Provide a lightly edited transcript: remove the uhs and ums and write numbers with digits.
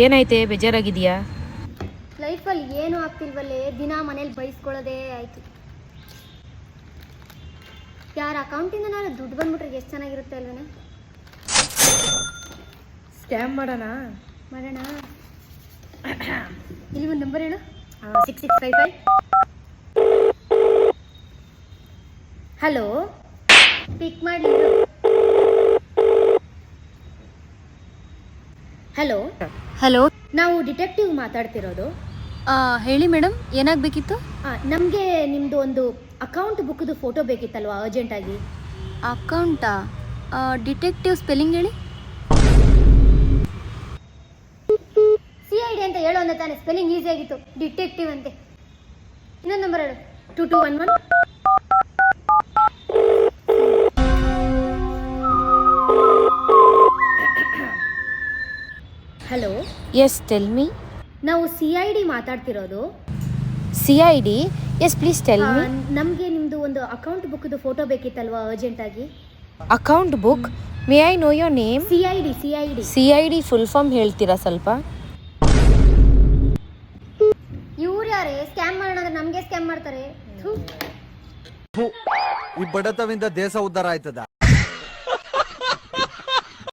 ಏನಾಯ್ತೆ, ಬೇಜಾರಾಗಿದೆಯಾ? ಲೈಫಲ್ಲಿ ಏನೂ ಆಗ್ತಿಲ್ವಲ್ಲೇ, ದಿನ ಮನೇಲಿ ಬೈಸ್ಕೊಳ್ಳೋದೇ ಆಯಿತು. ಯಾರ ಅಕೌಂಟಿಂದ ನಾನು ದುಡ್ಡು ಬಂದ್ಬಿಟ್ರೆ ಎಷ್ಟು ಚೆನ್ನಾಗಿರುತ್ತೆ ಅಲ್ವೇ? ಸ್ಕ್ಯಾಮ್ ಮಾಡೋಣ. ಇಲ್ಲಿ ಒಂದು ನಂಬರ್ ಹೇಳು. 6655. ಹಲೋ, ಪಿಕ್ ಮಾಡಿ. ಹಲೋ ಹಲೋ, ನಾವು ಡಿಟೆಕ್ಟಿವ್ ಮಾತಾಡ್ತಿರೋದು. ಹೇಳಿ ಮೇಡಮ್, ಏನಾಗಬೇಕಿತ್ತು? ನಮಗೆ ನಿಮ್ಮದು ಒಂದು ಅಕೌಂಟ್ ಬುಕ್ದು ಫೋಟೋ ಬೇಕಿತ್ತಲ್ವಾ, ಅರ್ಜೆಂಟಾಗಿ. ಅಕೌಂಟಾ? ಡಿಟೆಕ್ಟಿವ್ ಸ್ಪೆಲ್ಲಿಂಗ್ ಹೇಳಿ. CID ಅಂತ ಹೇಳೋ ಅಂದ ತಾನೆ, ಸ್ಪೆಲ್ಲಿಂಗ್ ಈಸಿ ಆಗಿತ್ತು. ಡಿಟೆಕ್ಟಿವ್ ಅಂತೆ. ಇನ್ನೊಂದು ನಂಬರ್ ಹೇಳು. 2211. ಹಲೋ. Yes, tell me. ನಾವು CID ಮಾತಾಡ್ತಿರೋದು. CID? Yes, please tell me. ನಮಗೆ ನಿಮ್ಮದು ಒಂದು ಅಕೌಂಟ್ ಬುಕ್ದು ಫೋಟೋ ಬೇಕಿತ್ತಲ್ವಾ, ಅರ್ಜೆಂಟಾಗಿ. Account book? May I know your name? CID. CID full form ಹೇಳ್ತೀರಾ ಸ್ವಲ್ಪ? ಇವ್ರು ಯಾರೇ ಸ್ಕ್ಯಾಮ್ ಮಾಡೋಣ ಅಂದ್ರೆ ನಮಗೆ ಸ್ಕ್ಯಾಮ್ ಮಾಡ್ತಾರೆ. ಈ ಬಡತವಿಂದ ದೇಶ ಉದ್ಧಾರ ಆಯ್ತದ.